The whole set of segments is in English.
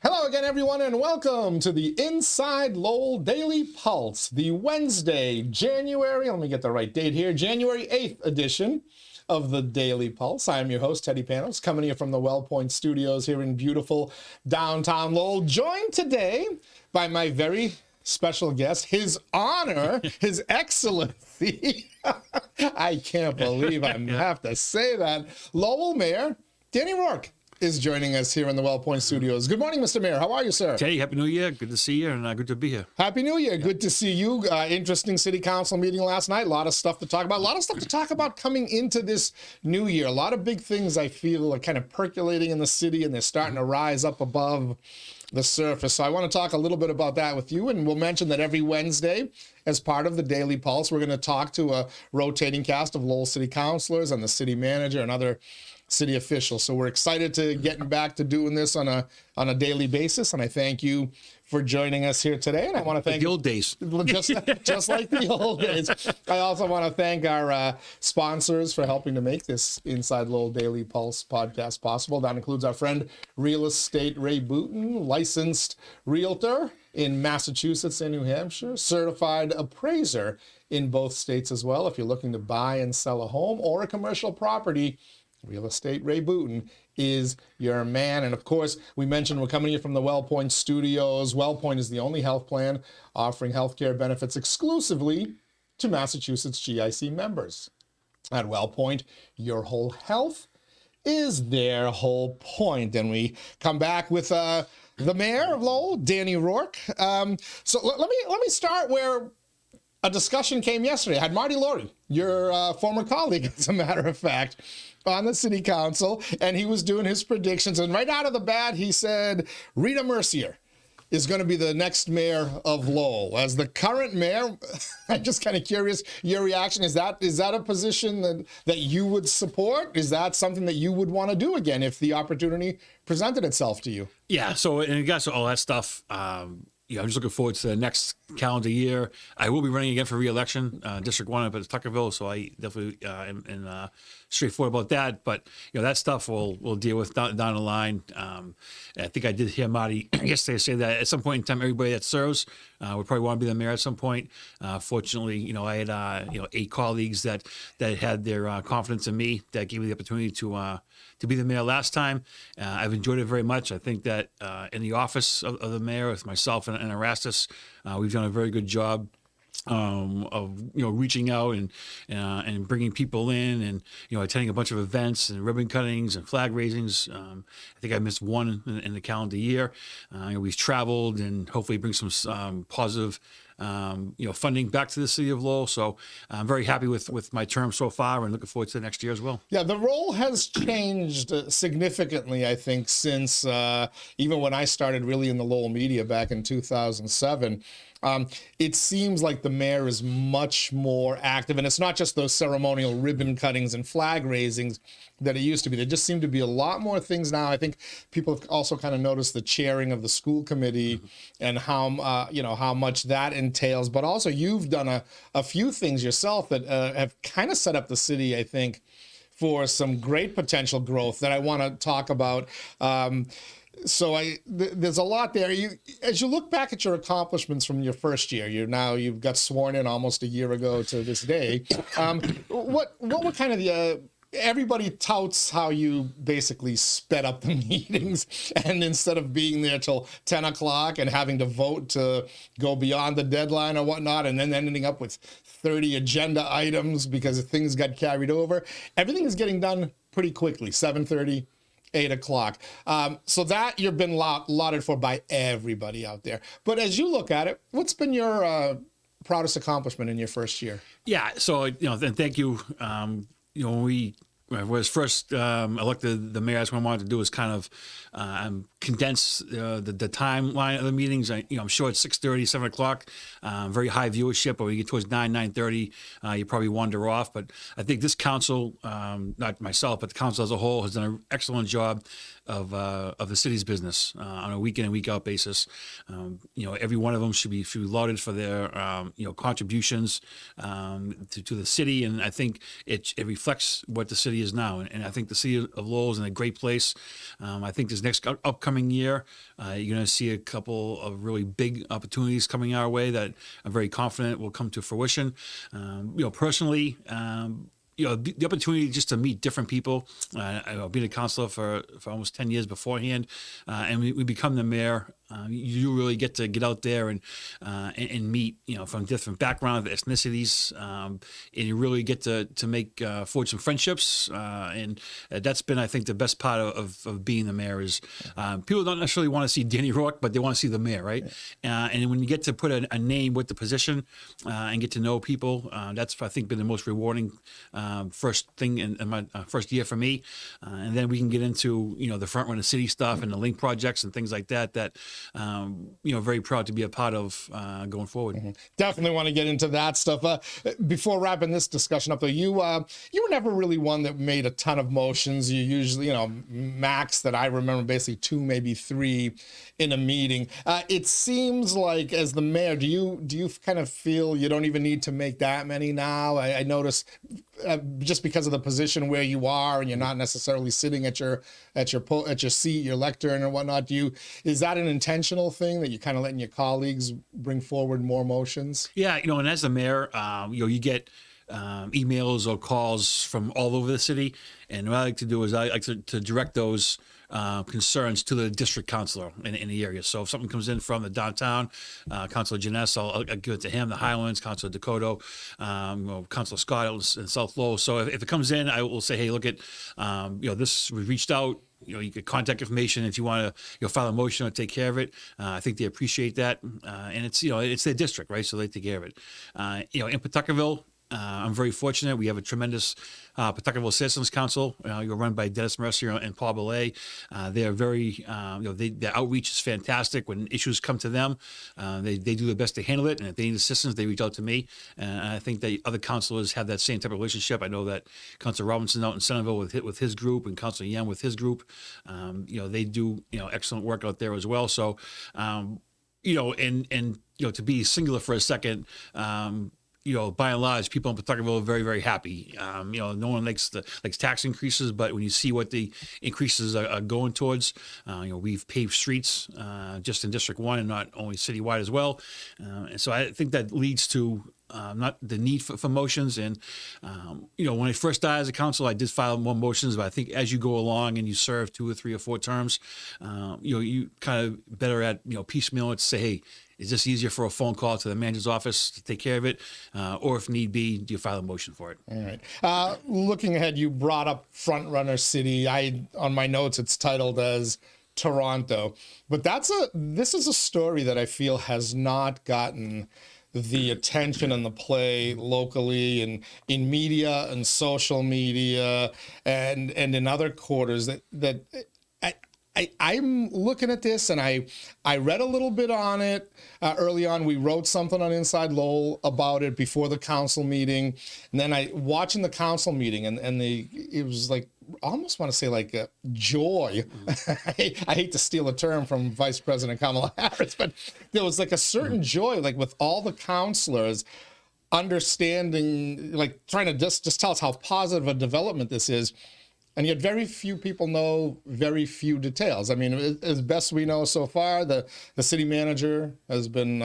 Hello again, everyone, and welcome to the Inside Lowell Daily Pulse, the Wednesday, let me get the right date here, January 8th edition of the Daily Pulse. I am your host, Teddy Panos, coming to you from the WellPoint Studios here in beautiful downtown Lowell, joined today by my very special guest, His Honor, His Excellency, I can't believe I have to say that, Lowell Mayor Danny Rourke is joining us here in the WellPoint Studios. Good morning, Mr. Mayor. How are you, sir? Teddy, Happy New Year. Good to see you, and good to be here. Happy New Year. Good to see you. Interesting city council meeting last night. A lot of stuff to talk about. A lot of stuff to talk about coming into this new year. A lot of big things I feel are kind of percolating in the city, and they're starting to rise up above the surface. So I want to talk a little bit about that with you, and we'll mention that every Wednesday, as part of the Daily Pulse, we're going to talk to a rotating cast of Lowell City councilors and the city manager and other city officials. So we're excited to getting back to doing this on a daily basis, and I thank you for joining us here today. And I want to thank the old days, just like the old days. I also want to thank our sponsors for helping to make this Inside Lowell Daily Pulse podcast possible. That includes our friend Real Estate Ray Booten, licensed realtor in Massachusetts and New Hampshire, certified appraiser in both states as well. If you're looking to buy and sell a home or a commercial property, Real Estate Ray Booten is your man. And of course, we mentioned we're coming here from the WellPoint Studios. WellPoint is the only health plan offering healthcare benefits exclusively to Massachusetts GIC members. At WellPoint, your whole health is their whole point. And we come back with the mayor of Lowell, Danny Rourke. So let me start where a discussion came yesterday. I had Marty Laurie, your former colleague, as a matter of fact, on the city council, and he was doing his predictions. And right out of the bat, he said Rita Mercier is going to be the next mayor of Lowell. As the current mayor, I'm just kind of curious your reaction. Is that a position that you would support? Is that something that you would want to do again if the opportunity presented itself to you? Yeah. So, and regards to all that stuff, I'm just looking forward to the next calendar year. I will be running again for re-election, District 1 up at Tuckerville, so I definitely am straightforward about that. But, that stuff we'll deal with down the line. I think I did hear Marty yesterday say that at some point in time, everybody that serves would probably want to be the mayor at some point. Fortunately, I had, 8 colleagues that had their confidence in me, that gave me the opportunity to be the mayor last time. I've enjoyed it very much. I think that in the office of the mayor, with myself and Erastus, we've done a very good job of reaching out and bringing people in, and attending a bunch of events and ribbon cuttings and flag raisings. I think I missed one in the calendar year. We've traveled and hopefully bring some positive funding back to the city of Lowell. So I'm very happy with my term so far, and looking forward to the next year as well. Yeah, the role has changed significantly, I think, since even when I started really in the Lowell media back in 2007. It seems like the mayor is much more active, and it's not just those ceremonial ribbon cuttings and flag raisings that it used to be. There just seem to be a lot more things now. I think people have also kind of noticed the chairing of the school committee and how much that entails. But also, you've done a few things yourself that have kind of set up the city, I think, for some great potential growth that I want to talk about. So there's a lot there. As you look back at your accomplishments from your first year, you've got sworn in almost a year ago to this day. What were kind of the everybody touts how you basically sped up the meetings, and instead of being there till 10 o'clock and having to vote to go beyond the deadline or whatnot, and then ending up with 30 agenda items because things got carried over, everything is getting done pretty quickly, 7:30. 8 o'clock. So that you've been lauded for by everybody out there. But as you look at it, what's been your proudest accomplishment in your first year? Yeah. So, and thank you. When I was first elected the mayor, that's what I wanted to do, is kind of condense the timeline of the meetings. I'm sure it's 6:30, 7 o'clock, very high viewership, but when you get towards 9:30, you probably wander off. But I think this council, not myself, but the council as a whole, has done an excellent job the city's business on a week in and week out basis. Every one of them should be lauded for their contributions to the city, and I think it reflects what the city is now. And I think the city of Lowell is in a great place. I think this next upcoming year, you're going to see a couple of really big opportunities coming our way that I'm very confident will come to fruition. Personally, the opportunity just to meet different people. I've been a counselor for almost 10 years beforehand, and we become the mayor. You really get to get out there and meet, from different backgrounds, ethnicities, and you really get to make forge some friendships. And that's been, I think, the best part of being the mayor is people don't necessarily want to see Danny Rourke, but they want to see the mayor, right? And when you get to put a name with the position and get to know people, that's, I think, been the most rewarding first thing in my first year for me. And then we can get into, the Frontrunner City stuff and the link projects and things like that. Very proud to be a part of going forward. Mm-hmm. Definitely want to get into that stuff. Before wrapping this discussion up, though, you were never really one that made a ton of motions. You usually, max that I remember, basically 2, maybe 3 in a meeting. It seems like as the mayor, do you kind of feel you don't even need to make that many now? I notice just because of the position where you are and you're not necessarily sitting at your seat, your lectern and whatnot. Is that an intentional thing that you're kind of letting your colleagues bring forward more motions? Yeah, and as the mayor, you get emails or calls from all over the city, and what I like to do is I like to direct those concerns to the district councilor in the area. So if something comes in from the downtown, Councilor Janess, I'll give it to him. The Highlands, Councilor Dakota, Councilor Scott in South Lowell. So if it comes in, I will say, hey, look at this. We reached out. You get contact information if you want to file a motion or take care of it. I think they appreciate that, and it's it's their district, right? So they take care of it. In Pawtuckaville, I'm very fortunate. We have a tremendous Pawtuckaville Citizens Council. You're run by Dennis Mercier and Paul Belay. They're very, their outreach is fantastic. When issues come to them, they do their best to handle it. And if they need assistance, they reach out to me. And I think that other councilors have that same type of relationship. I know that Councilor Robinson out in Centerville with his group, and Councilor Yen with his group. They do excellent work out there as well. So, to be singular for a second. By and large, people in Pawtuckaville are very, very happy. No one likes tax increases, but when you see what the increases are going towards, we've paved streets just in District 1 and not only citywide as well. And so I think that leads to not the need for motions. And, when I first started as a council, I did file more motions, but I think as you go along and you serve 2 or 3 or 4 terms, you kind of better at, piecemeal it to say, hey, is this easier for a phone call to the manager's office to take care of it? Or if need be, do you file a motion for it? All right. Looking ahead, you brought up Frontrunner City. On my notes, it's titled as Toronto. But this is a story that I feel has not gotten the attention and the play locally and in media and social media and in other quarters that I'm looking at this, and I read a little bit on it early on. We wrote something on InsideLowell about it before the council meeting, and then watching the council meeting, and it was like, I almost want to say like joy. I hate to steal a term from Vice President Kamala Harris, but there was like a certain joy, like with all the councilors understanding, like trying to just tell us how positive a development this is. And yet very few people know very few details. I mean, as best we know so far, the city manager has been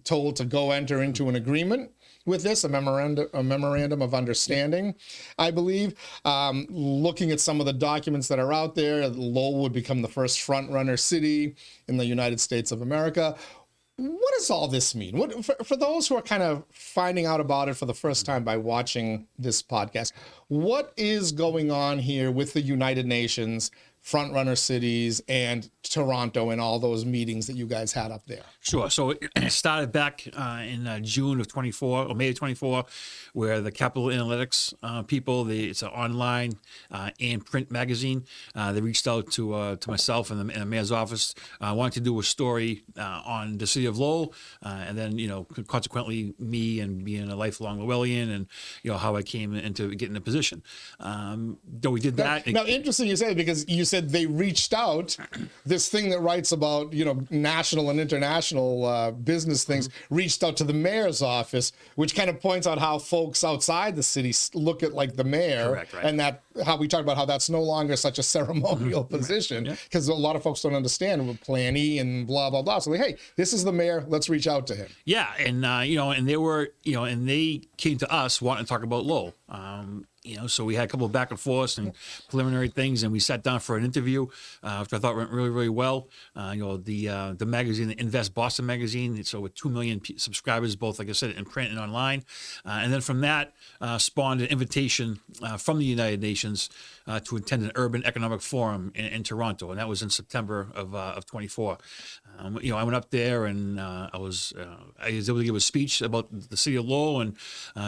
told to go enter into an agreement with this, a memorandum of understanding, I believe. Looking at some of the documents that are out there, Lowell would become the first front-runner city in the United States of America. What does all this mean? For those who are kind of finding out about it for the first time by watching this podcast, what is going on here with the United Nations, front-runner cities, and Toronto and all those meetings that you guys had up there? Sure. So it started back in June of 24 or May of 24, where the Capital Analytics people, it's an online and print magazine. They reached out to myself and the mayor's office. Wanted to do a story on the city of Lowell, and then consequently me and being a lifelong Lowellian, and how I came into getting the position. Though we did that. Now, interesting you say that, because you said said they reached out. This thing that writes about, you know, national and international business things reached out to the mayor's office, which kind of points out how folks outside the city look at like the mayor. Correct, right. And that how we talk about how that's no longer such a ceremonial position, because a lot of folks don't understand with Plan E and blah, blah, blah. So like, hey, this is the mayor. Let's reach out to him. Yeah, and you know, and they were, you know, and they came to us wanting to talk about Lowell. You know, so we had a couple of back and forths and preliminary things, and we sat down for an interview, which I thought went really, really well. You know, the magazine, the Invest Boston magazine, so with 2 million subscribers, both, like I said, in print and online. And then from that spawned an invitation from the United Nations to attend an urban economic forum in Toronto, and that was in September of 24. You know, I went up there and I was able to give a speech about the city of Lowell and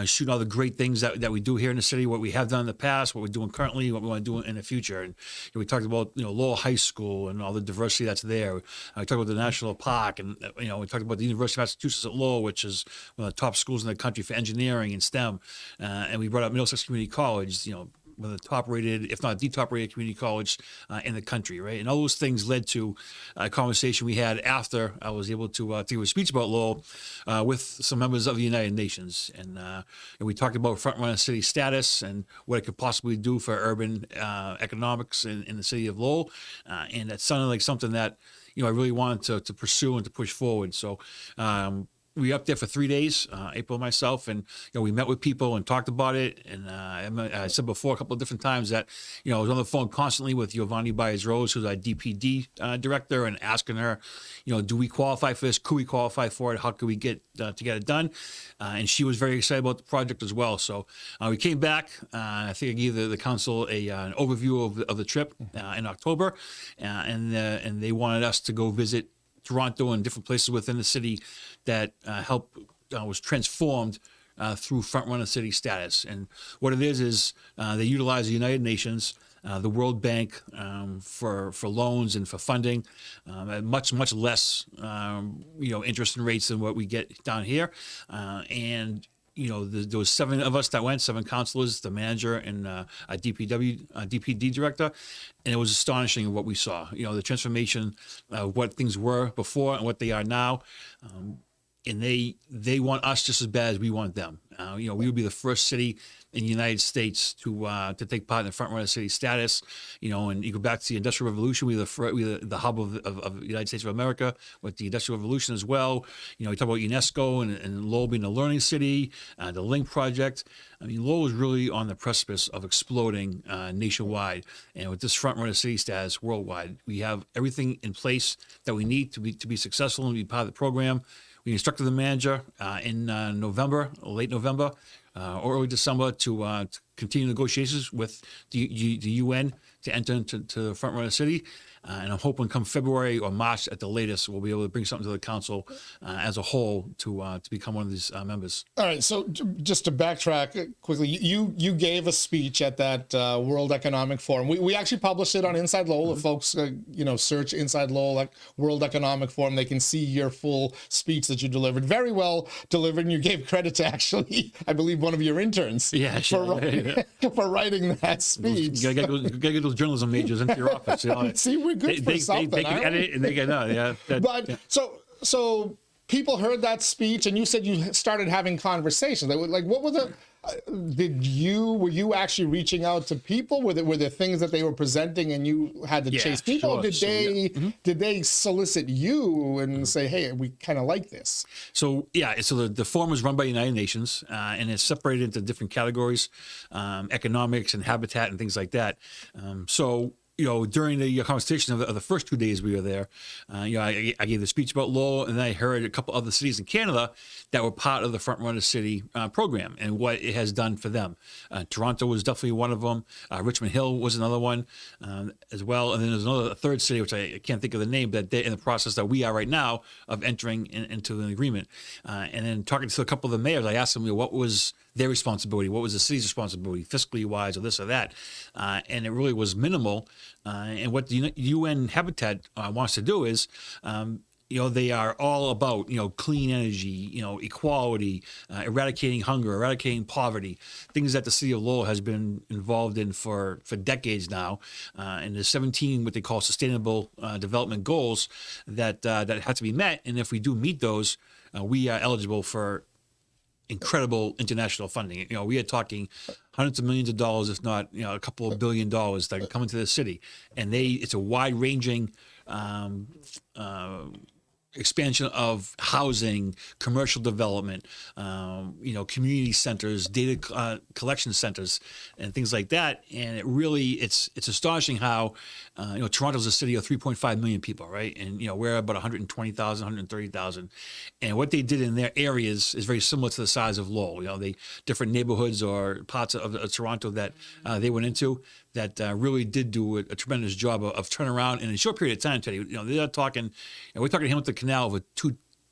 shooting all the great things that we do here in the city, what we have done in the past, what we're doing currently, what we want to do in the future. And you know, we talked about, you know, Lowell High School and all the diversity that's there. We talked about the National Park, and you know, we talked about the University of Massachusetts at Lowell, which is one of the top schools in the country for engineering and STEM. And we brought up Middlesex Community College, you know, one of the top-rated, if not the top-rated community college in the country, right? And all those things led to a conversation we had after I was able to give a speech about Lowell with some members of the United Nations. And we talked about Frontrunner City status and what it could possibly do for urban economics in the city of Lowell. And that sounded like something that, you know, I really wanted to pursue and to push forward. So we were up there for 3 days, April and myself, and you know, we met with people and talked about it. And I said before a couple of different times that, you know, I was on the phone constantly with Giovanni Baez-Rose, who's our DPD director, and asking her, you know, do we qualify for this? Could we qualify for it? How could we get to get it done? And she was very excited about the project as well. So we came back. I think I gave the council an overview of the trip in October, and they wanted us to go visit Toronto and different places within the city that was transformed through Frontrunner City status. And what it is they utilize the United Nations, the World Bank for loans and for funding at much less you know, interest and rates than what we get down here. And you know, there was 7 of us that went, 7 counselors, the manager, and a DPD director, and it was astonishing what we saw. You know, the transformation of what things were before and what they are now. And they want us just as bad as we want them. You know, we would be the first city in the United States to take part in the Frontrunner City status. You know, and you go back to the Industrial Revolution, we were the hub of the United States of America with the Industrial Revolution as well. You know, you talk about UNESCO and Lowell being a learning city, the Link project. I mean, Lowell is really on the precipice of exploding nationwide, and with this Frontrunner City status worldwide, we have everything in place that we need to be successful and be part of the program. We instructed the manager in November, late November, or early December to continue negotiations with the UN to enter into Frontrunner City. And I'm hoping come February or March at the latest, we'll be able to bring something to the council as a whole to become one of these members. All right. So just to backtrack quickly, you gave a speech at that World Economic Forum. We actually published it on InsideLowell. If folks, you know, search InsideLowell World Economic Forum, they can see your full speech that you delivered. Very well delivered. And you gave credit to actually, I believe, one of your interns for writing that speech. You gotta get those journalism majors into your office. You know? See, we're good for something. They can edit and they can So people heard that speech, and you said you started having conversations. Like, what were the? Were you actually reaching out to people? Were there things that they were presenting and you had to chase people? Sure, did they solicit you and say, hey, we kind of like this? So the forum was run by the United Nations, and it's separated into different categories, economics and habitat and things like that. So you know, during the conversation of the first 2 days we were there, you know, I gave the speech about Lowell, and then I heard a couple other cities in Canada that were part of the Frontrunner City program and what it has done for them. Toronto was definitely one of them. Richmond Hill was another one as well. And then there's a third city, which I can't think of the name, but they're in the process that we are right now of entering into an agreement. And then talking to a couple of the mayors, I asked them, you know, what was their responsibility? What was the city's responsibility, fiscally wise, or this or that? And it really was minimal. And what the UN Habitat wants to do is, they are all about, clean energy, equality, eradicating hunger, eradicating poverty, things that the city of Lowell has been involved in for decades now. And there's 17 what they call sustainable development goals that have to be met. And if we do meet those, we are eligible for incredible international funding. We are talking hundreds of millions of dollars, if not, a couple of $1 billion that can come into the city. And it's a wide-ranging expansion of housing, commercial development, community centers, data collection centers, and things like that. And it's astonishing how, Toronto's a city of 3.5 million people, right? And, we're about 120,000, 130,000. And what they did in their areas is very similar to the size of Lowell. The different neighborhoods or parts of Toronto that they went into that really did do a tremendous job of turning around in a short period of time, Teddy. They're talking, we're talking Hamilton Canal over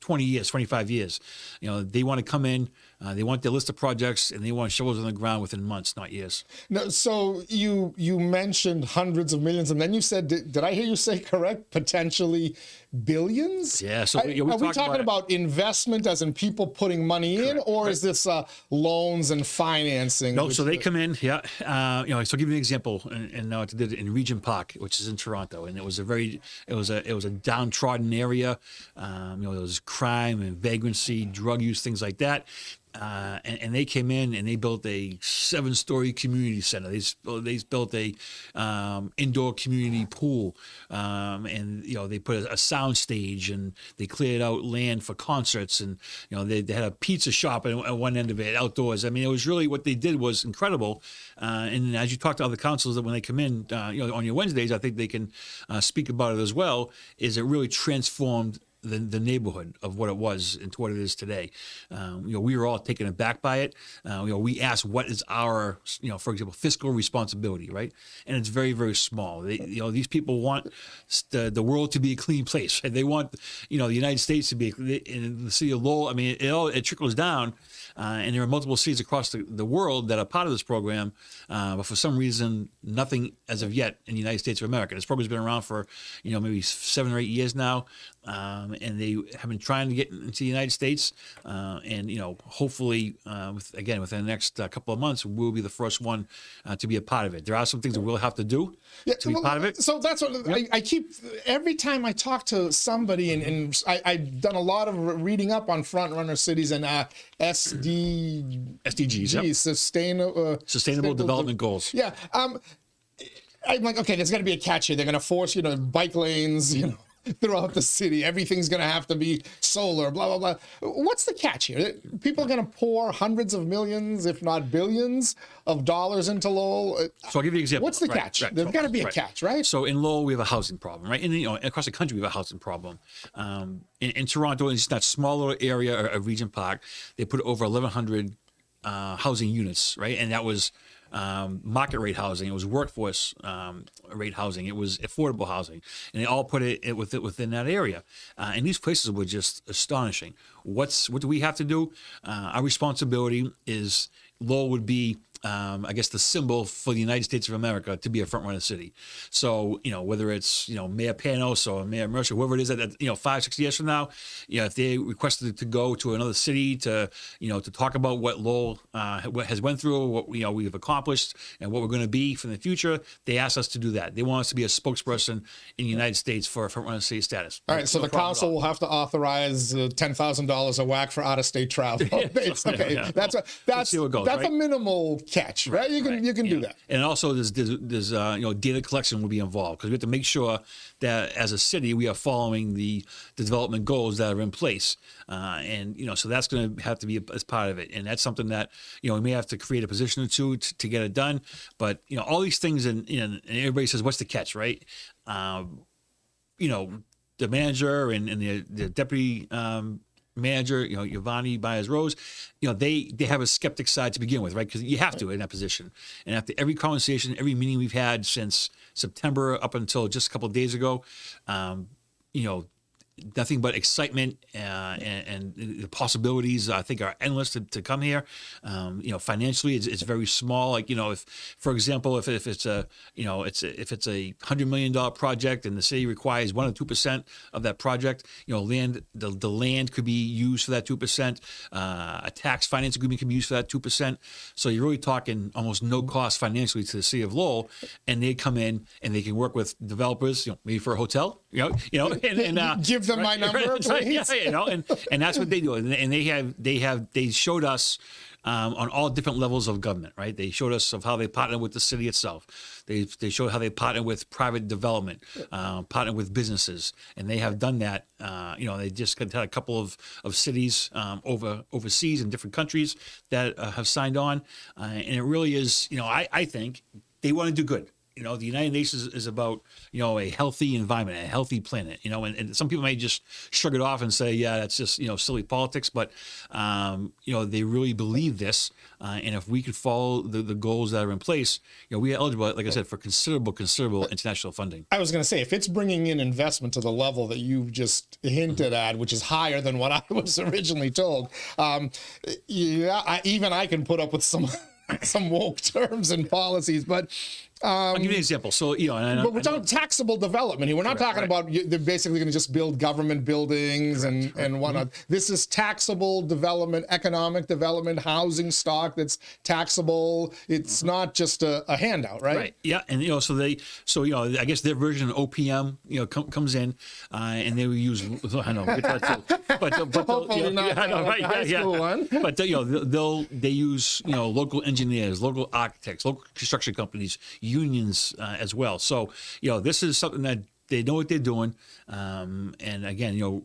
20 years, 25 years. They want to come in, they want their list of projects, and they want shovels on the ground within months, not years. No, so you mentioned hundreds of millions, and then you said, did I hear you say correct? Potentially billions? Yeah. So are we talking about investment, as in people putting money in, or is this loans and financing? No, so they come in, yeah. So I'll give you an example, and I did it in Regent Park, which is in Toronto, and it was a downtrodden area. There was crime and vagrancy, drug use, things like that. And they came in and they built a 7-story community center. They built a indoor community pool, and they put a sound stage, and they cleared out land for concerts, and they had a pizza shop at one end of it, outdoors. I mean, it was really, what they did was incredible. And as you talk to other councils, that when they come in, on your Wednesdays, I think they can speak about it as well. Is it really transformed the neighborhood of what it was into what it is today. We were all taken aback by it. We asked, what is our, for example, fiscal responsibility, right? And it's very, very small. These people want the world to be a clean place. They want, the United States to be, in the city of Lowell. I mean, it trickles down. And there are multiple cities across the world that are part of this program, but for some reason, nothing as of yet in the United States of America. This program's been around for, maybe 7 or 8 years now, and they have been trying to get into the United States, and hopefully, within the next couple of months, we'll be the first one to be a part of it. There are some things that we'll have to do to be part of it. So that's what I keep, every time I talk to somebody, and I've done a lot of reading up on Frontrunner cities and SDGs, yep. Sustainable Development Goals. Yeah. I'm like, okay, there's going to be a catch here. They're going to force, bike lanes, throughout the city. Everything's going to have to be solar, blah, blah, blah. What's the catch here? People are going to pour hundreds of millions, if not billions, of dollars into Lowell. So I'll give you an example. What's the catch? There's got to be a catch, right? So in Lowell, we have a housing problem, right? And across the country, we have a housing problem. In Toronto, it's that small little area of Regent Park. They put over 1,100 housing units, right? And that was market rate housing. It was workforce rate housing. It was affordable housing, and they all put it within that area. And these places were just astonishing. What do we have to do? Our responsibility is Lowell would be, I guess, the symbol for the United States of America to be a front-runner city. So, whether it's, Mayor Panos or Mayor Mercer, whoever it is that 5-6 years from now, if they requested to go to another city to talk about what Lowell has went through, what we've accomplished, and what we're going to be for the future, they asked us to do that. They want us to be a spokesperson in the United States for front-runner city status. All right, so the council will have to authorize $10,000 a whack for out-of-state travel. Okay, yeah. That's a minimal catch, right? You can do that. And also there's data collection will be involved, because we have to make sure that as a city we are following the development goals that are in place, and so that's going to have to be as part of it. And that's something that we may have to create a position or two to get it done. But all these things, and everybody says, what's the catch, right? The manager and the deputy manager, Giovanni Baez-Rose, they have a skeptic side to begin with, right? Because you have to in that position. And after every conversation, every meeting we've had since September up until just a couple of days ago, nothing but excitement and the possibilities I think are endless to come here. Financially it's very small. Like if for example if it's a if it's a $100 million project and the city requires 1 or 2% of that project, land the land could be used for that 2%. A tax finance agreement can be used for that 2%. So you're really talking almost no cost financially to the city of Lowell, and they come in and they can work with developers, maybe for a hotel, and give them my number, please. And that's what they do, and they showed us. On all different levels of government, right? They showed us of how they partner with the city itself. They showed how they partner with private development, partner with businesses, and they have done that. They just had a couple of cities overseas in different countries that have signed on, and it really is. I think they want to do good. The United Nations is about, a healthy environment, a healthy planet, and some people may just shrug it off and say, yeah, that's just, silly politics. But, they really believe this. And if we could follow the goals that are in place, we are eligible, like I said, for considerable international funding. I was going to say, if it's bringing in investment to the level that you've just hinted at, which is higher than what I was originally told, even I can put up with some woke terms and policies, but I'll give you an example. So, but we're talking taxable development here. We're not talking about they're basically going to just build government buildings and whatnot. This is taxable development, economic development, housing stock that's taxable. It's not just a handout, right? Right. Yeah. And I guess their version of OPM, comes in, and they will use. I know, but hopefully not high school one. But they use local engineers, local architects, local construction companies, unions as well. So, this is something that they know what they're doing. And again,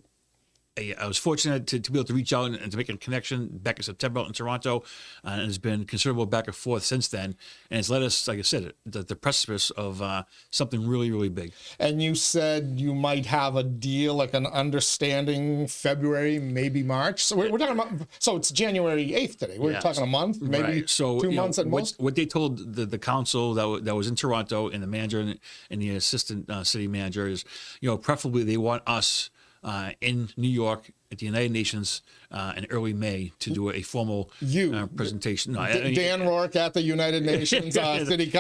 I was fortunate to be able to reach out and to make a connection back in September in Toronto, and there's been considerable back and forth since then. And it's led us, like I said, the precipice of something really, really big. And you said you might have a deal, like an understanding February, maybe March. So we're talking about, so it's January 8th today. We're talking a month, maybe right. So, 2 months at most. What they told the council that was in Toronto, and the manager and the assistant city manager is, preferably they want us in New York at the United Nations in early May to do a formal presentation. No, Dan Rourke at the United Nations city.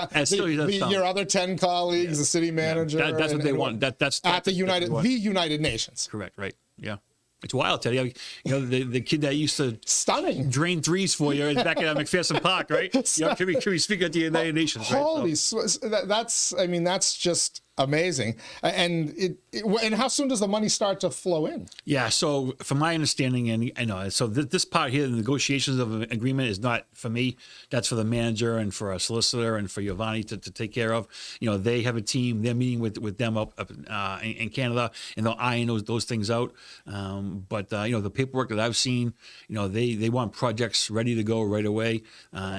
Your other 10 colleagues, the city manager. That's what they want. That's at the United Nations. Correct. Right. Yeah. It's wild, Teddy. The kid that used to stunning drain threes for you is back at McPherson Park, right? Can we speak at the United Nations? Holy, that's just amazing. And and how soon does the money start to flow in? Yeah. So from my understanding, and I know, so this part here, the negotiations of an agreement is not for me. That's for the manager and for a solicitor and for Giovanni to take care of. They have a team. They're meeting with them up in Canada, and they'll iron those things out. But the paperwork that I've seen, they want projects ready to go right away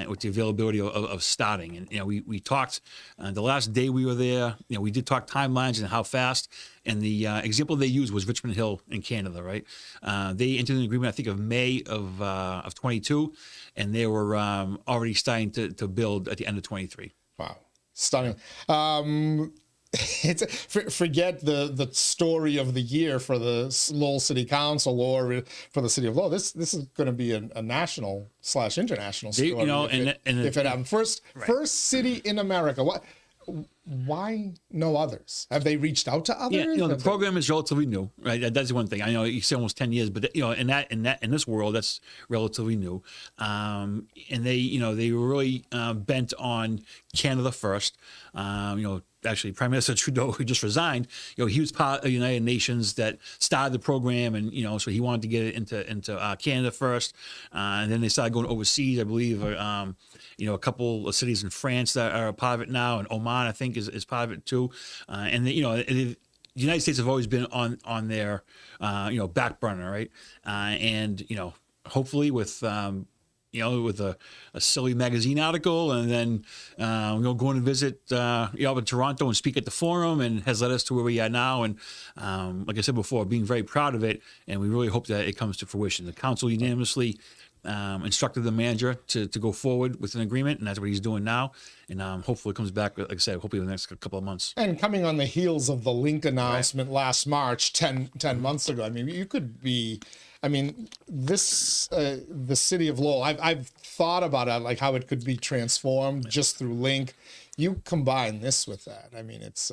with the availability of starting. And we talked the last day we were there. We did talk timelines and how fast. And the example they used was Richmond Hill in Canada, right? They entered an agreement, I think, of May of 22, and they were already starting to build at the end of 23. Wow, stunning. Forget the story of the year for the Lowell City Council or for the city of Lowell. This is going to be a national/international story. If it happens, first city in America. Why no others? Have they reached out to others? Yeah, the program is relatively new, right? That's one thing. I know you say almost 10 years, but in this world, that's relatively new. And they were really bent on Canada first. Actually, Prime Minister Trudeau, who just resigned, he was part of the United Nations that started the program, and so he wanted to get it into Canada first, and then they started going overseas. I believe, a couple of cities in France that are a part of it now, and Oman, I think, is part of it too. And the United States have always been on their back burner, right? And hopefully with with a silly magazine article, and then going to visit in Toronto and speak at the forum, and has led us to where we are now. And like I said before, being very proud of it, and we really hope that it comes to fruition. The council unanimously instructed the manager to go forward with an agreement, and that's what he's doing now. And hopefully it comes back, like I said, hopefully in the next couple of months. And coming on the heels of the link announcement last March, 10 months ago, I mean, you could be, I mean, this, the city of Lowell, I've thought about it, like how it could be transformed just through link. You combine this with that. I mean, it's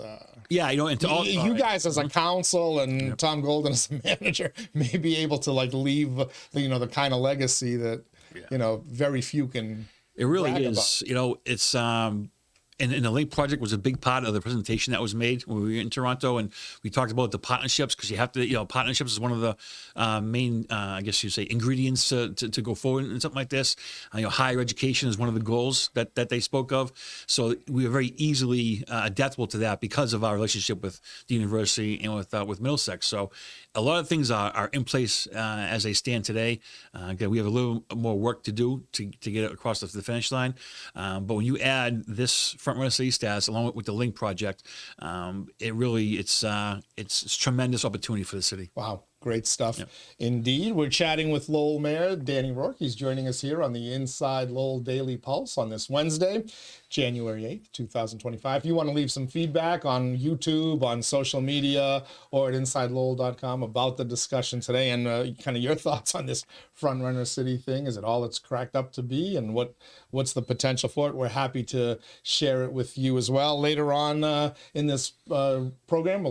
yeah, you know, and to all, you guys as a council and Tom Golden as a manager may be able to like leave, you know, the kind of legacy that, you know, very few can. It really brag is. about. You know, it's and the Link project was a big part of the presentation that was made when we were in Toronto, and we talked about the partnerships, because you have to, you know, partnerships is one of the main, I guess you say, ingredients to go forward in something like this. You know, higher education is one of the goals that they spoke of. So we are very easily adaptable to that because of our relationship with the university and with Middlesex. So a lot of things are in place as they stand today. Again, we have a little more work to do to get it across the finish line. But when you add this Frontrunner City status along with the Link project, it really it's tremendous opportunity for the city. Wow. Great stuff. Yep. Indeed. We're chatting with Lowell Mayor Danny Rourke. He's joining us here on the Inside Lowell Daily Pulse on this Wednesday, January 8th, 2025. If you want to leave some feedback on YouTube, on social media, or at InsideLowell.com about the discussion today and kind of your thoughts on this Frontrunner City thing. Is it all it's cracked up to be, and what's the potential for it? We're happy to share it with you as well. Later on in this program,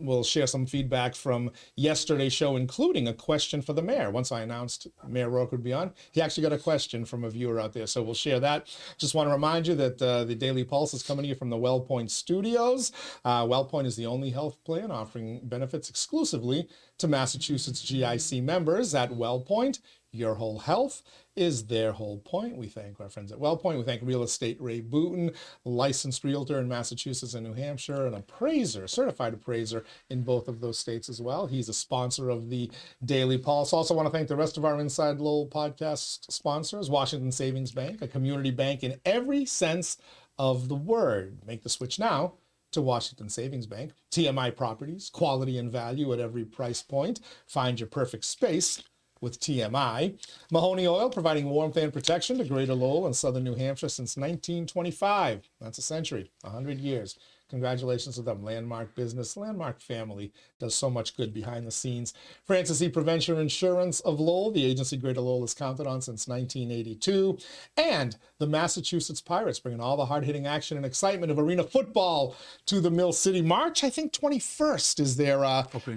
we'll share some feedback from yesterday's show, including a question for the mayor. Once I announced Mayor Rourke would be on, he actually got a question from a viewer out there, so we'll share that. Just want to remind you that the Daily Pulse is coming to you from the WellPoint Studios. WellPoint is the only health plan offering benefits exclusively to Massachusetts GIC members. At WellPoint, your whole health is their whole point. We thank our friends at WellPoint. We thank Real Estate Ray Booten, licensed realtor in Massachusetts and New Hampshire, an appraiser, certified appraiser in both of those states as well. He's a sponsor of the Daily Pulse. Also want to thank the rest of our Inside Lowell podcast sponsors, Washington Savings Bank, a community bank in every sense of the word. Make the switch now to Washington Savings Bank. TMI Properties, quality and value at every price point. Find your perfect space with TMI. Mahoney Oil, providing warmth and protection to Greater Lowell and Southern New Hampshire since 1925. That's a century, 100 years. Congratulations to them. Landmark business, landmark family, does so much good behind the scenes. Francis E. Prevention Insurance of Lowell, the agency Greater Lowell has counted on since 1982. And the Massachusetts Pirates, bringing all the hard-hitting action and excitement of arena football to the Mill City. March, I think 21st is their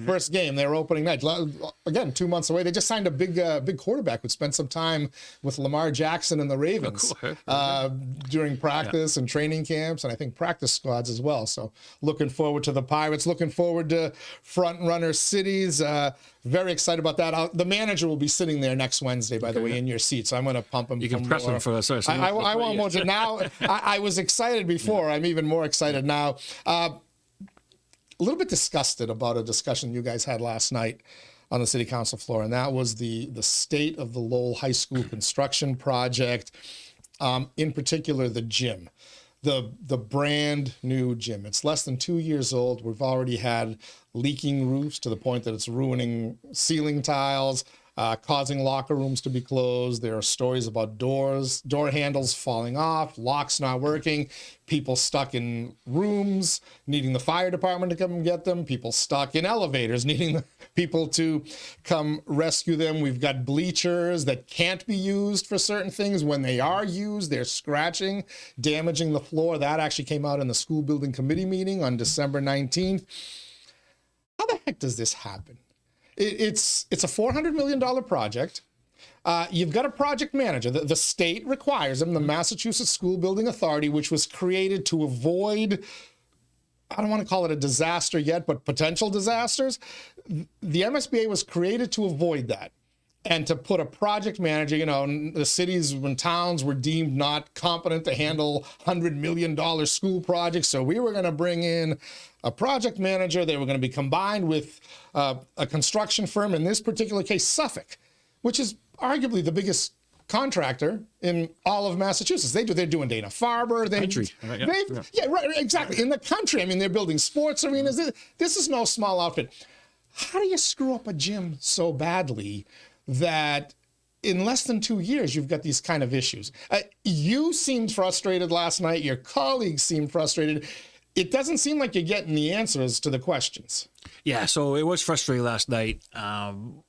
first game, their opening night. Again, 2 months away. They just signed a big quarterback who spent some time with Lamar Jackson and the Ravens during practice and training camps, and I think practice squads as well. So looking forward to the Pirates, looking forward to Frontrunner Cities. Very excited about that. The manager will be sitting there next Wednesday, by the way, in your seat. So I'm going to pump him. You can press him for us. I want more. Now, I was excited before. I'm even more excited now. A little bit disgusted about a discussion you guys had last night on the city council floor, and that was the state of the Lowell High School construction project, in particular the gym. The brand new gym. It's less than 2 years old. We've already had leaking roofs to the point that it's ruining ceiling tiles, causing locker rooms to be closed. There are stories about door handles falling off, locks not working, people stuck in rooms needing the fire department to come and get them, people stuck in elevators needing people to come rescue them. We've got bleachers that can't be used for certain things. When they are used, they're scratching, damaging the floor. That actually came out in the school building committee meeting on December 19th. How the heck does this happen? It's a $400 million project. You've got a project manager. The state requires them, the Massachusetts School Building Authority, which was created to avoid, I don't want to call it a disaster yet, but potential disasters. The MSBA was created to avoid that and to put a project manager, you know, the cities and towns were deemed not competent to handle $100 million school projects. So we were going to bring in a project manager. They were going to be combined with a construction firm, in this particular case, Suffolk, which is arguably the biggest contractor in all of Massachusetts. They're doing Dana-Farber. Right, exactly. In the country. I mean, they're building sports arenas. This is no small outfit. How do you screw up a gym so badly that in less than 2 years, you've got these kind of issues. You seemed frustrated last night. Your colleagues seemed frustrated. It doesn't seem like you're getting the answers to the questions. Yeah, so it was frustrating last night. And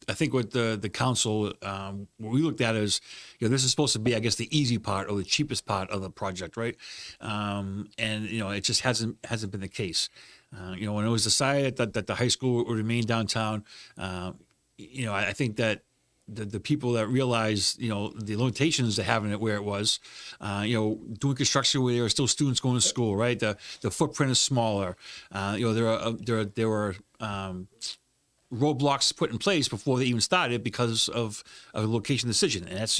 I think what the council, what we looked at is, this is supposed to be, I guess, the easy part or the cheapest part of the project, right? It just hasn't been the case. When it was decided that the high school would remain downtown, I think that the people that realize, the limitations of having it where it was, doing construction where there are still students going to school, right? The footprint is smaller. There were roadblocks put in place before they even started because of a location decision. And that's,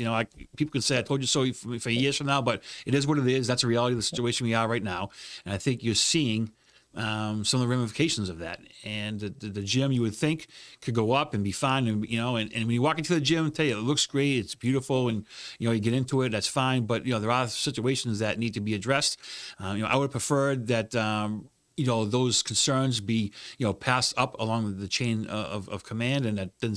people could say, I told you so for years from now, but it is what it is. That's a reality of the situation we are right now. And I think you're seeing some of the ramifications of that. And the gym, you would think, could go up and be fine. And, and when you walk into the gym, tell you, it looks great, it's beautiful, and, you get into it, that's fine. But, there are situations that need to be addressed. I would prefer that, those concerns be, passed up along the chain of command, and that didn't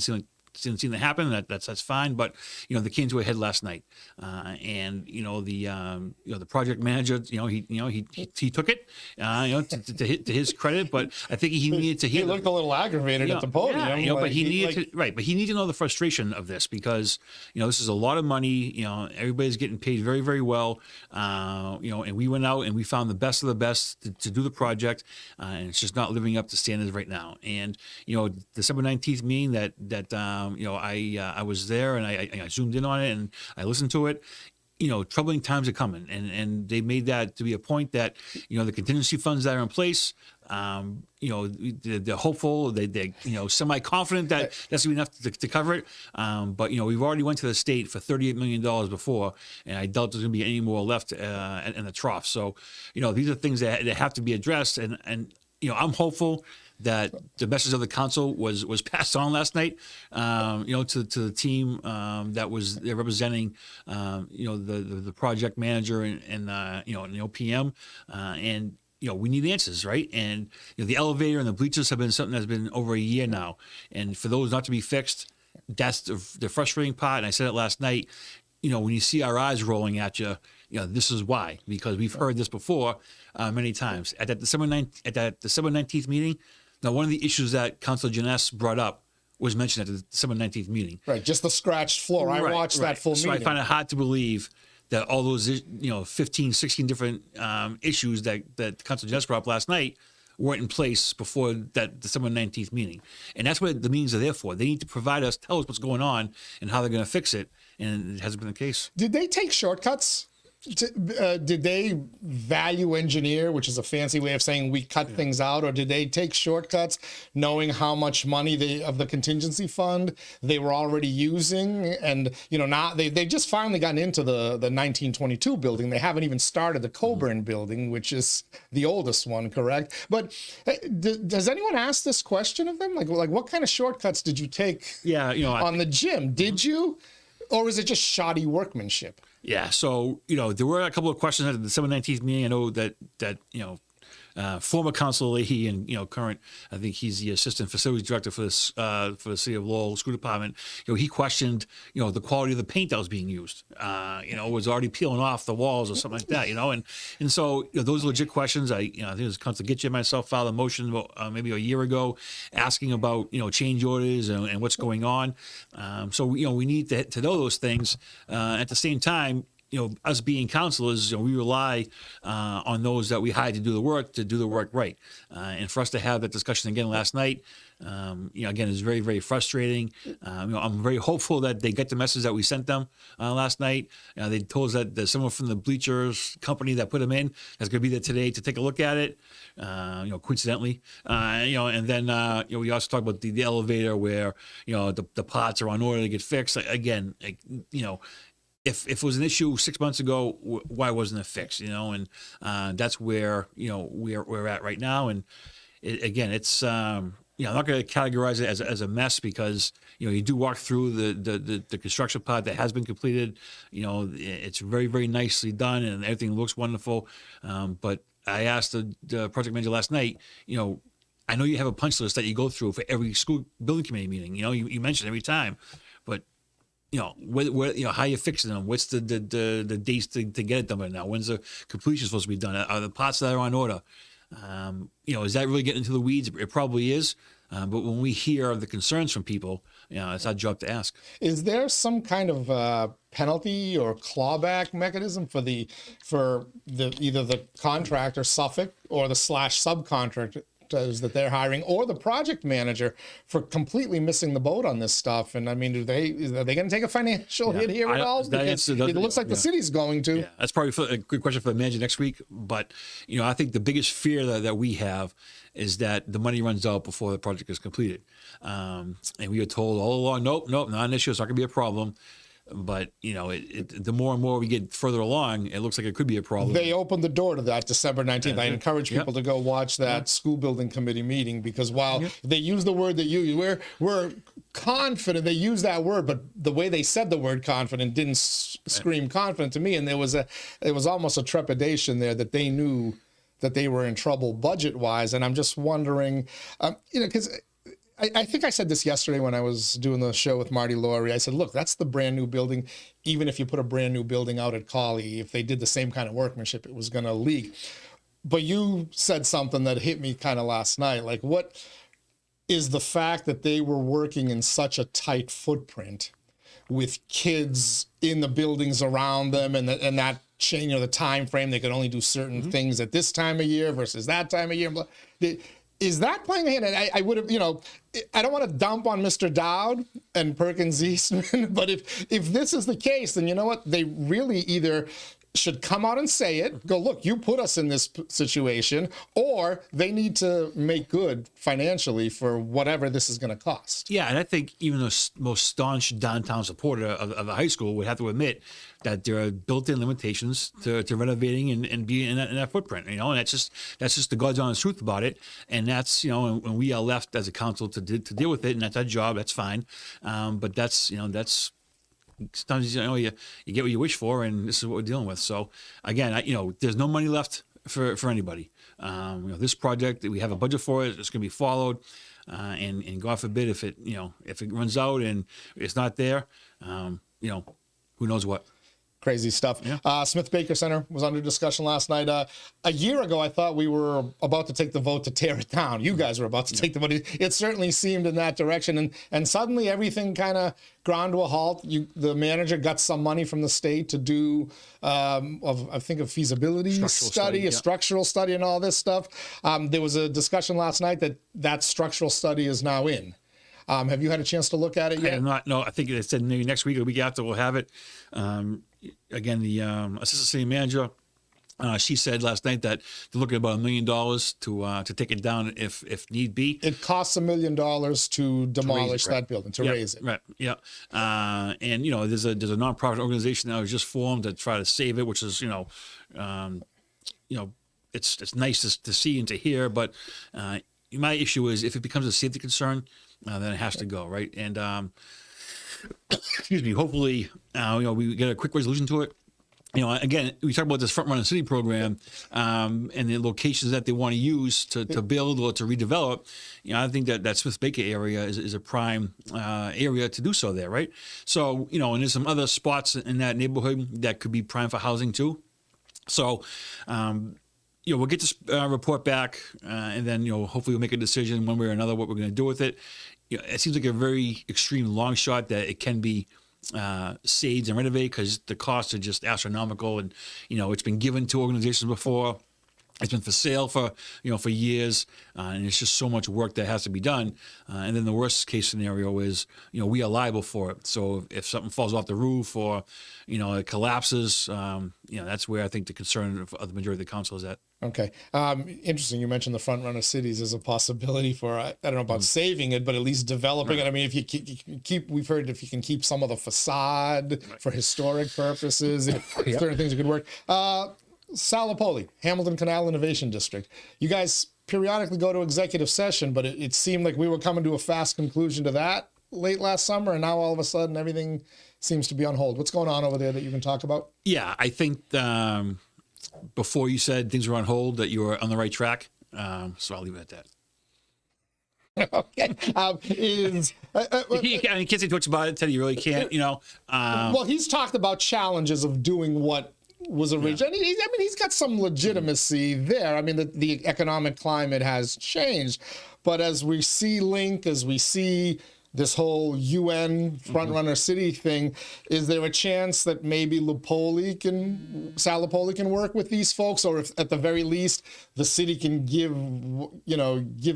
seem to happen. That's fine. But they came to a head last night, and the project manager, he took it, to his credit. But I think he needed to hear. He looked a little aggravated at the podium. Yeah, but he needed to, right. But he needed to know the frustration of this because this is a lot of money. Everybody's getting paid very, very well. And we went out and we found the best of the best to do the project, and it's just not living up to standards right now. And December 19th meeting that I was there and I zoomed in on it and I listened to it. Troubling times are coming, and they made that to be a point that the contingency funds that are in place. They're hopeful. They're semi-confident that that's gonna be enough to cover it. But we've already went to the state for $38 million before, and I doubt there's gonna be any more left in the trough. So these are things that have to be addressed, and I'm hopeful that the message of the council was passed on last night, to the team that was there representing, the project manager and the OPM, and we need answers, right? And the elevator and the bleachers have been something that's been over a year now, and for those not to be fixed, that's the frustrating part. And I said it last night. When you see our eyes rolling at you, this is why, because we've heard this before many times. At that December 19th meeting, now one of the issues that Councilor Janess brought up was mentioned at the December 19th meeting. Right, just the scratched floor. I watched that full meeting. So I find it hard to believe that all those 15, 16 different issues that Councilor Janess brought up last night weren't in place before that December 19th meeting. And that's what the meetings are there for. They need to tell us what's going on and how they're going to fix it. And it hasn't been the case. Did they take shortcuts? Did they value engineer, which is a fancy way of saying we cut things out, or did they take shortcuts knowing how much money of the contingency fund they were already using? And now they just finally gotten into the 1922 building. They haven't even started the Coburn building, which is the oldest one, correct? But does anyone ask this question of them? Like what kind of shortcuts did you take? Yeah, on the gym? Did you, or is it just shoddy workmanship? Yeah, so there were a couple of questions at the December 19th meeting. I know that former Councilor Leahy and current, I think he's the assistant facilities director for this for the city of Lowell School Department. He questioned the quality of the paint that was being used. Was already peeling off the walls or something like that. And so those are legit questions. I think it was Councilor 𝐸𝐐𝐤 and myself filed a motion maybe a year ago asking about change orders and what's going on. So we need to know those things. At the same time, us being counselors, we rely on those that we hire to do the work right. And for us to have that discussion again last night, again, is very, very frustrating. I'm very hopeful that they get the message that we sent them last night. They told us that there's someone from the bleachers company that put them in that's going to be there today to take a look at it. Coincidentally, and then we also talked about the elevator where the pots are on order to get fixed. Again, If it was an issue 6 months ago, why wasn't it fixed? And that's where we're at right now. And it's I'm not going to categorize it as a mess because you do walk through the construction part that has been completed. It's very, very nicely done and everything looks wonderful. But I asked the project manager last night. I know you have a punch list that you go through for every school building committee meeting. You mentioned every time. but how you fixing them? What's the dates to get it done by now? When's the completion supposed to be done? Are the parts that are on order? Is that really getting into the weeds? It probably is. But when we hear the concerns from people, it's our job to ask. Is there some kind of penalty or clawback mechanism for either the contractor Suffolk or the /subcontractors that they're hiring, or the project manager for completely missing the boat on this stuff? And I mean, are they going to take a financial hit here at all? Because it looks like the city's going to. Yeah, that's probably a good question for the manager next week. But I think the biggest fear that we have is that the money runs out before the project is completed. And we were told all along, nope, not an issue. It's not going to be a problem. But, the more and more we get further along, it looks like it could be a problem. They opened the door to that December 19th. I encourage people to go watch that school building committee meeting, because while they use the word that we're confident, they use that word, but the way they said the word confident didn't scream confident to me. And there was almost a trepidation there that they knew that they were in trouble budget-wise. And I'm just wondering, because I think I said this yesterday when I was doing the show with Marty Laurie. I said, look, that's the brand new building. Even if you put a brand new building out at Collie, if they did the same kind of workmanship, it was going to leak. But you said something that hit me kind of last night. Like, what is the fact that they were working in such a tight footprint with kids in the buildings around them, and that chain, the time frame, they could only do certain things at this time of year versus that time of year. Is that playing a hand? And I would have, I don't want to dump on Mr. Dowd and Perkins Eastman, but if this is the case, then you know what? They really either should come out and say it, go, look, you put us in this situation, or they need to make good financially for whatever this is going to cost. Yeah, and I think even the most staunch downtown supporter of the high school would have to admit that there are built-in limitations to renovating and being in that footprint, and that's just the God's honest truth about it. And that's, when we are left as a council to deal with it, and that's our job, that's fine. But that's sometimes you get what you wish for, and this is what we're dealing with. So again, there's no money left for anybody. This project, we have a budget for it. It's going to be followed, and God forbid if it runs out and it's not there, who knows what. Crazy stuff. Yeah. Smith Baker Center was under discussion last night. A year ago, I thought we were about to take the vote to tear it down. You guys were about to take the vote. It certainly seemed in that direction. And suddenly everything kind of ground to a halt. The manager got some money from the state to do, I think, a feasibility study, a structural study, and all this stuff. There was a discussion last night that structural study is now in. Have you had a chance to look at it yet? I have not. No, I think it said maybe next week or the week after we'll have it. Again, the assistant city manager, she said last night that they're looking at about $1 million to take it down if need be. It costs $1 million to demolish that building, to raise it. Right. Yeah. And there's a nonprofit organization that was just formed to try to save it, which is it's nice to see and to hear, but my issue is if it becomes a safety concern, then it has to go, right? And excuse me. Hopefully, we get a quick resolution to it. Again, we talk about this Frontrunner City program and the locations that they want to use to build or to redevelop. I think that Smith Baker area is a prime area to do so there, right? So, and there's some other spots in that neighborhood that could be prime for housing too. So, we'll get this report back, and then hopefully we'll make a decision one way or another what we're going to do with it. It seems like a very extreme long shot that it can be saved and renovated because the costs are just astronomical, and it's been given to organizations before. It's been for sale for years, and it's just so much work that has to be done. And then the worst case scenario is we are liable for it. So if something falls off the roof or it collapses, that's where I think the concern of the majority of the council is at. Okay, interesting. You mentioned the Frontrunner cities as a possibility for I don't know about saving it, but at least developing it. I mean, if you keep, we've heard if you can keep some of the facade for historic purposes, certain things could work. Salapoli, Hamilton Canal Innovation District. You guys periodically go to executive session, but it seemed like we were coming to a fast conclusion to that late last summer, and now all of a sudden everything seems to be on hold. What's going on over there that you can talk about? Yeah, I think before you said things were on hold, that you were on the right track. So I'll leave it at that. Okay. He can't say too much about it. Teddy, you really can't. Well, he's talked about challenges of doing what was original. Yeah. He's got some legitimacy there. I mean, the economic climate has changed, but as we see Link, as we see this whole UN Frontrunner City thing, is there a chance that maybe Sal Lupoli can work with these folks, or if at the very least the city can give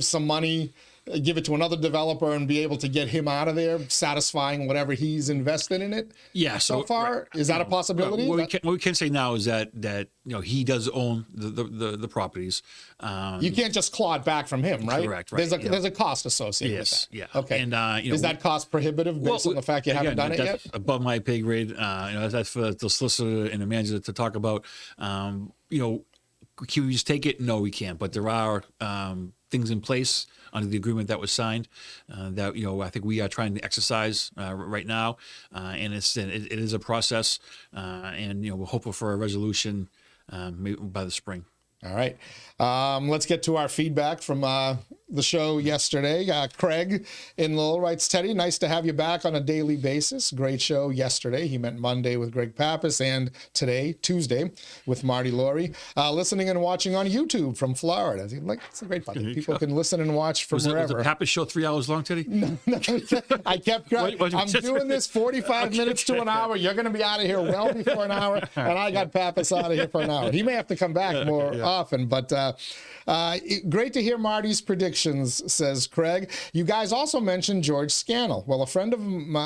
some money, give it to another developer and be able to get him out of there, satisfying whatever he's invested in it? Yeah. So far, right. Is that a possibility? What we can say now is that he does own the properties. You can't just claw it back from him, right? Correct. Right. There's a cost associated with that. Yeah. Okay. And is that cost prohibitive based on the fact you haven't done it yet? Above my pay grade. That's for the solicitor and the manager to talk about. Can we just take it? No, we can't. But there are things in place under the agreement that was signed that I think we are trying to exercise right now, and it is a process, and we're hopeful for a resolution maybe by the spring. All right. Let's get to our feedback from the show yesterday. Craig in Lowell writes, Teddy, nice to have you back on a daily basis. Great show yesterday. He meant Monday with Greg Pappas, and today, Tuesday, with Marty Laurie. Listening and watching on YouTube from Florida. It's a great podcast. People can listen and watch from wherever. Was the Pappas show 3 hours long, Teddy? No, I kept I'm doing this 45 minutes to an hour. You're going to be out of here well before an hour, and I got Pappas out of here for an hour. He may have to come back more often, but great to hear Marty's predictions, says Craig. You guys also mentioned George Scannell. Well, a friend of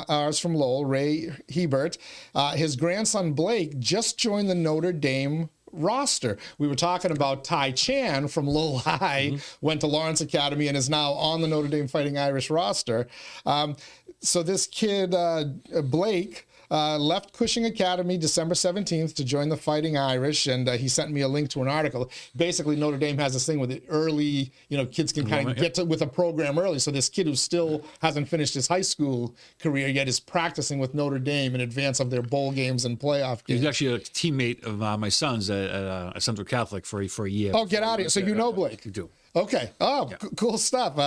ours from Lowell, Ray Hebert, his grandson Blake just joined the Notre Dame roster. We were talking about Ty Chan from Lowell High, went to Lawrence Academy and is now on the Notre Dame Fighting Irish roster. So this kid, Blake, left Cushing Academy December 17th to join the Fighting Irish, and he sent me a link to an article. Basically, Notre Dame has this thing with it early, kids can kind of get with a program early. So this kid who still hasn't finished his high school career yet is practicing with Notre Dame in advance of their bowl games and playoff games. He's actually a teammate of my son's at Central Catholic for a year. Oh, get out of here. So you know Blake? You do. Okay. Oh, yeah. Cool stuff.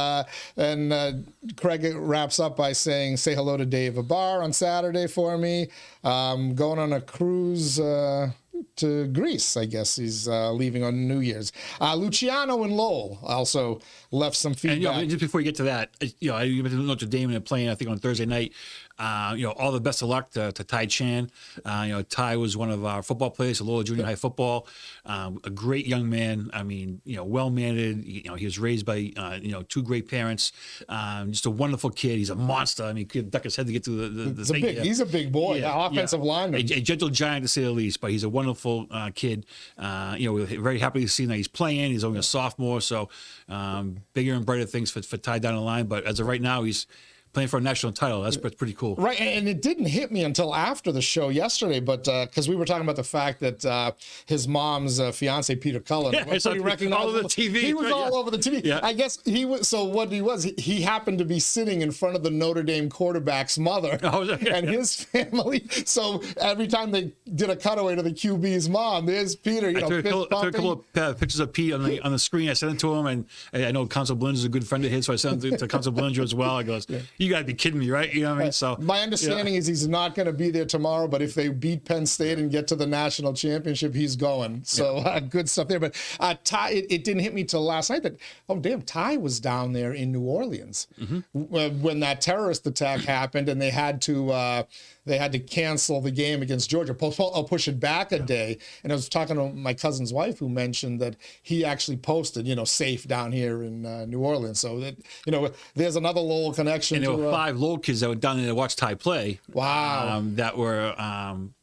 And Craig wraps up by saying, say hello to Dave Abar on Saturday for me. Going on a cruise to Greece, I guess he's leaving on New Year's. Luciano in Lowell also left some feedback. And just before you get to that, I went to Notre Dame and playing, I think, on Thursday night. All the best of luck to Ty Chan. Ty was one of our football players at Lowell Junior High football. A great young man. I mean, well-mannered. He was raised by, two great parents. Just a wonderful kid. He's a monster. I mean, could duck his head to get to the thing. He's a big boy. Offensive lineman. A gentle giant, to say the least, but he's a wonderful kid. We're very happy to see that he's playing. He's only a sophomore, so bigger and brighter things for Ty down the line. But as of right now, he's playing for a national title. That's pretty cool. Right, and it didn't hit me until after the show yesterday, but because we were talking about the fact that his mom's fiance, Peter Cullen, was pretty recognizable. All over the TV. He was all over the TV. Yeah. I guess he was, so what he happened to be sitting in front of the Notre Dame quarterback's mother and his family. So every time they did a cutaway to the QB's mom, there's Peter, I took a couple of pictures of Pete on the screen. I sent it to him, and I know Council Blinger's a good friend of his, so I sent it to Council Blinger as well. I goes, you got to be kidding me, right? You know what I mean? So my understanding is he's not going to be there tomorrow, but if they beat Penn State and get to the national championship, he's going. So good stuff there. But Ty, it didn't hit me till last night that, Ty was down there in New Orleans when that terrorist attack happened, and they had to cancel the game against Georgia, push it back a day. And I was talking to my cousin's wife, who mentioned that he actually posted, safe down here in New Orleans. So that, there's another Lowell connection. And there were 5 Lowell kids that were down there to watch Ty play. Wow. That were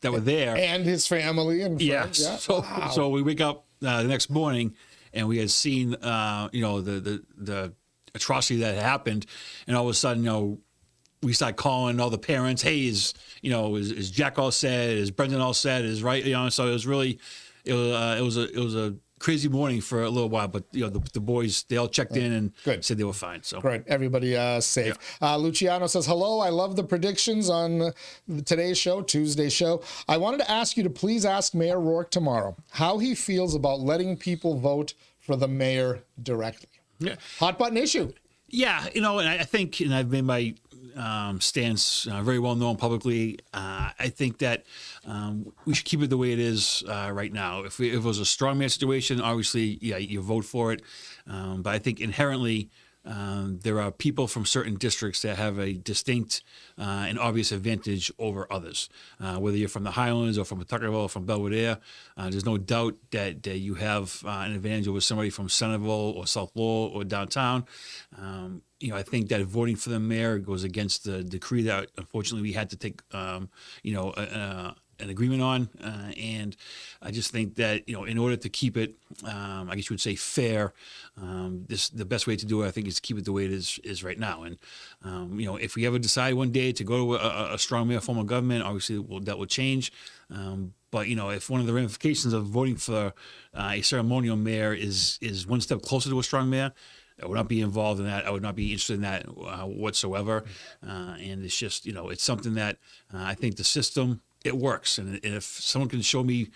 there. And his family and friends. Yes. Yeah. So we wake up the next morning, and we had seen, the atrocity that happened, and all of a sudden, we start calling all the parents. Hey, is Jack all set? Is Brendan all set? Is right? So it was really, it was a crazy morning for a little while. But the boys, they all checked in and said they were fine. So great, everybody safe. Yeah. Luciano says hello. I love the predictions on today's show, Tuesday's show. I wanted to ask you to please ask Mayor Rourke tomorrow how he feels about letting people vote for the mayor directly. Yeah. Hot button issue. Yeah, and I think, and I've made my stance very well known publicly. I think that we should keep it the way it is right now. If it was a strongman situation, obviously, yeah, you vote for it. But I think inherently, there are people from certain districts that have a distinct and obvious advantage over others. Whether you're from the Highlands or from Pawtuckaville or from Belvedere, there's no doubt that you have an advantage over somebody from Centerville or South Lowell or downtown. I think that voting for the mayor goes against the decree that unfortunately we had to take, an agreement on, and I just think that in order to keep it, I guess you would say fair, the best way to do it, I think, is to keep it the way it is right now. And if we ever decide one day to go to a strong mayor form of government, obviously that will change. But if one of the ramifications of voting for a ceremonial mayor is one step closer to a strong mayor, I would not be involved in that. I would not be interested in that whatsoever. And it's just it's something that I think the system. It works, and if someone can show me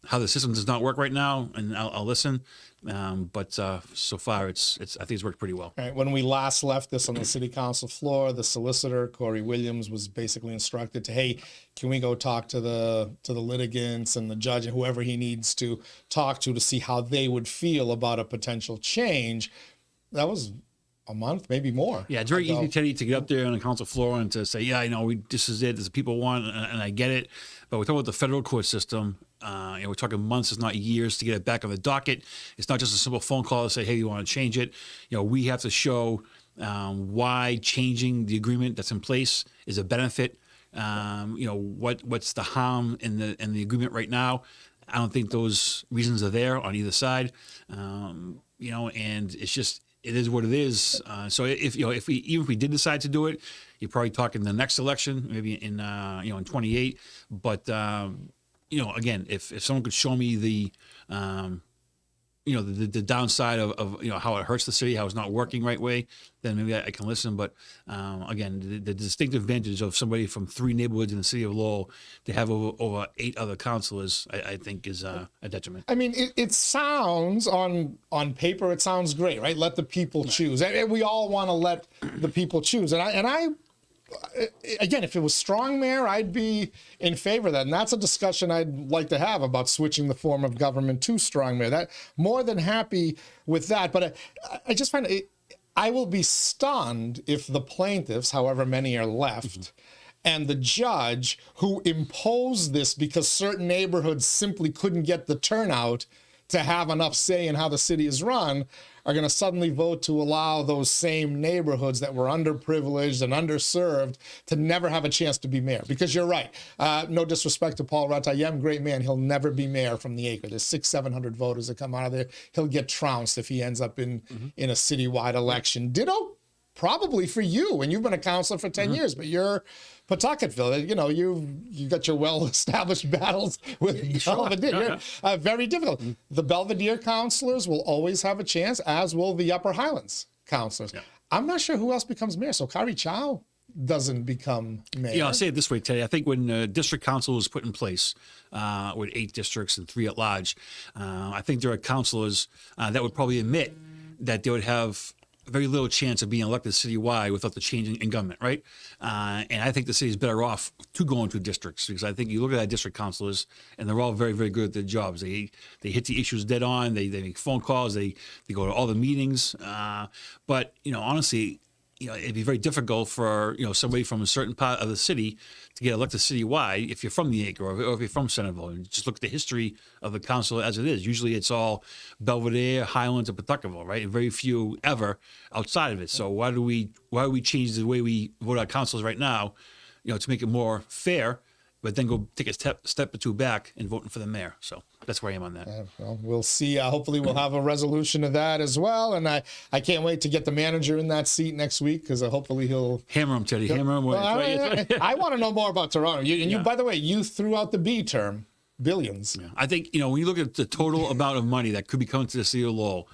how the system does not work right now, and I'll listen. But so far, I think it's worked pretty well. All right. When we last left this on the city council floor, the solicitor Corey Williams was basically instructed to, hey, can we go talk to the litigants and the judge and whoever he needs to talk to see how they would feel about a potential change. That was a month, maybe more. Yeah, it's very easy, Teddy, to get up there on the council floor and to say, yeah, this is it. This is what people want, and I get it. But we're talking about the federal court system. We're talking months, it's not years, to get it back on the docket. It's not just a simple phone call to say, hey, you want to change it. We have to show why changing the agreement that's in place is a benefit. What's the harm in the agreement right now? I don't think those reasons are there on either side. And it's just. It is what it is. So if we did decide to do it, you're probably talking the next election, maybe in 28. But again, if someone could show me the the downside of how it hurts the city, how it's not working right way, then maybe I can listen. But again, the distinctive advantage of somebody from 3 neighborhoods in the city of Lowell to have over 8 other councilors, I think is a detriment. I mean, it sounds on paper, it sounds great, right? Let the people choose. And we all want to let the people choose. And I again, if it was strong mayor, I'd be in favor of that. And that's a discussion I'd like to have about switching the form of government to strong mayor. That more than happy with that. But I just find I will be stunned if the plaintiffs, however many are left, and the judge who imposed this because certain neighborhoods simply couldn't get the turnout to have enough say in how the city is run, are going to suddenly vote to allow those same neighborhoods that were underprivileged and underserved to never have a chance to be mayor. Because you're right. No disrespect to Paul Rattayem, great man. He'll never be mayor from the acre. There's 600-700 voters that come out of there. He'll get trounced if he ends up in a citywide election. Ditto probably for you, and you've been a counselor for 10 years, but you're Pawtuckettville. You got your well-established battles with Belvedere. Very difficult. The Belvedere counselors will always have a chance, as will the Upper Highlands counselors. Yeah. I'm not sure who else becomes mayor. So Kari Chow doesn't become mayor. I'll say it this way, Teddy. I think when district council was put in place with 8 districts and 3 at large, I think there are councilors that would probably admit that they would have very little chance of being elected citywide without the change in government, right? And I think the city's better off to go into districts, because I think you look at that district councilors and they're all very, very good at their jobs. They hit the issues dead on. They make phone calls. They go to all the meetings. But honestly, it'd be very difficult for somebody from a certain part of the city to get elected citywide if you're from the acre or if you're from Centerville. And just look at the history of the council as it is. Usually it's all Belvedere, Highlands, and Pawtuckaville, right? And very few ever outside of it. So why do we change the way we vote our councils right now, to make it more fair, but then go take a step or 2 back and voting for the mayor? So that's where I am on that. Well, we'll see. Hopefully we'll have a resolution of that as well. And I can't wait to get the manager in that seat next week, because hopefully he'll... Hammer him, Teddy. Hammer him. Well, I want to know more about Toronto. You, by the way, you threw out the B term, billions. Yeah. I think, when you look at the total amount of money that could be coming to the city of Lowell,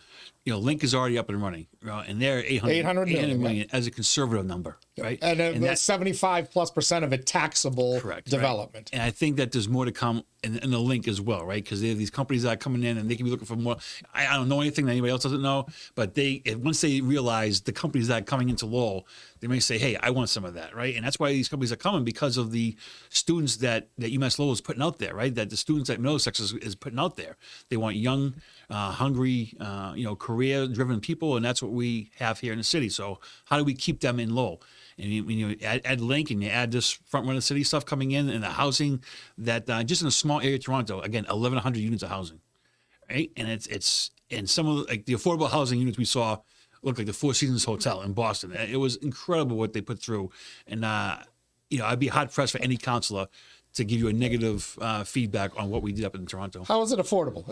Link is already up and running. and they're 800 800 million, million as a conservative number, right? And, that's 75+% of it taxable correct, development. Right? And I think that there's more to come in the link as well, right? Because they have these companies that are coming in and they can be looking for more. I don't know anything that anybody else doesn't know, but once they realize the companies that are coming into Lowell, they may say, hey, I want some of that, right? And that's why these companies are coming, because of the students that UMass Lowell is putting out there, right? That the students that Middlesex is putting out there. They want young, hungry, career-driven people, and that's what we have here in the city. So how do we keep them in Lowell? And you add Link and you add this Frontrunner City stuff coming in, and the housing that just in a small area of Toronto, again, 1,100 units of housing, right? And it's and some of the affordable housing units we saw looked like the Four Seasons Hotel in Boston. It was incredible what they put through, and I'd be hard pressed for any counselor to give you a negative feedback on what we did up in Toronto. How is it affordable?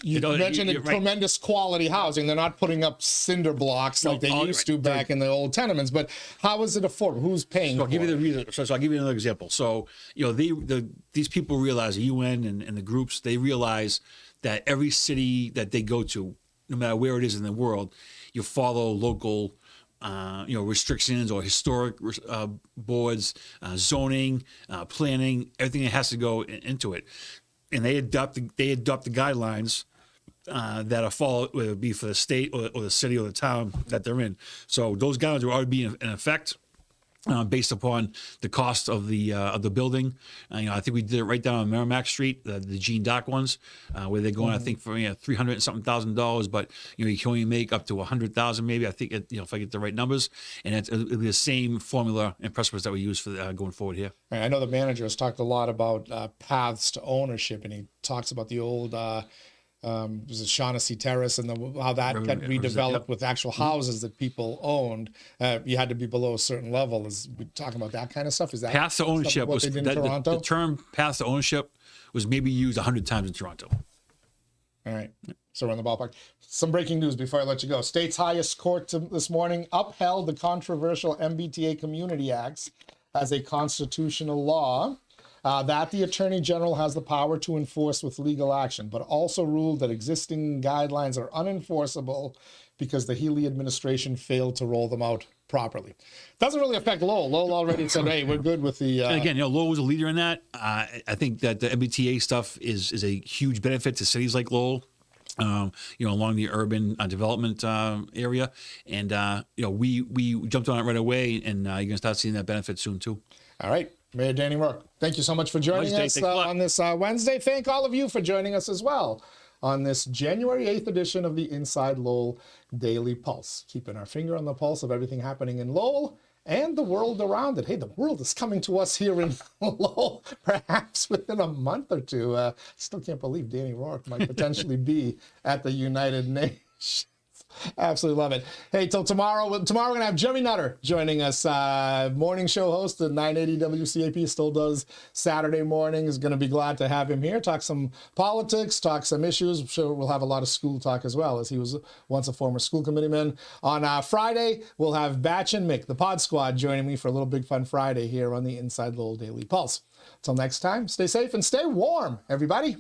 You mentioned tremendous quality housing. They're not putting up cinder blocks like they used to back in the old tenements. But how is it affordable? Who's paying? So I'll give you the reason. So I'll give you another example. So these people realize, the UN and the groups, they realize that every city that they go to, no matter where it is in the world, you follow local restrictions or historic boards, zoning, planning, everything that has to go into it. And they adopt the guidelines that are followed, whether it be for the state or the city or the town that they're in. So those guidelines will already be in effect. Based upon the cost of the building, I think we did it right down on Merrimack Street, the Jean Dock ones, where they're going, I think, for $300 and something thousand, but you can only make up to $100,000, maybe. I think if I get the right numbers, and it'll be the same formula and principles that we use for going forward here. I know the manager has talked a lot about paths to ownership, and he talks about the old. Was it Shaughnessy Terrace and how that got redeveloped with actual houses that people owned. You had to be below a certain level. Is we talking about that kind of stuff? Is that path to ownership? What they did in Toronto? The term path to ownership was maybe used 100 times in Toronto. All right, so we're in the ballpark. Some breaking news before I let you go. State's highest court this morning upheld the controversial MBTA Community Acts as a constitutional law. That the Attorney General has the power to enforce with legal action, but also ruled that existing guidelines are unenforceable because the Healy administration failed to roll them out properly. Doesn't really affect Lowell. Lowell already said, hey, we're good with the... And again, Lowell was a leader in that. I think that the MBTA stuff is a huge benefit to cities like Lowell. Along the urban development area. And, we jumped on it right away, and you're going to start seeing that benefit soon, too. All right. Mayor Danny Rourke, thank you so much for joining us on this Wednesday. Thank all of you for joining us as well on this January 8th edition of the Inside Lowell Daily Pulse. Keeping our finger on the pulse of everything happening in Lowell and the world around it. Hey, the world is coming to us here in Lowell, perhaps within a month or two. Still can't believe Danny Rourke might potentially be at the United Nations. Absolutely love it. Hey, till tomorrow. Tomorrow we're going to have Jerry Nutter joining us, morning show host at 980 WCAP, still does Saturday mornings. Going to be glad to have him here, talk some politics, talk some issues. I'm sure we'll have a lot of school talk as well, as he was once a former school committeeman. On Friday, we'll have Batch and Mick, the Pod Squad, joining me for a little Big Fun Friday here on the Inside Lowell Daily Pulse. Till next time, stay safe and stay warm, everybody.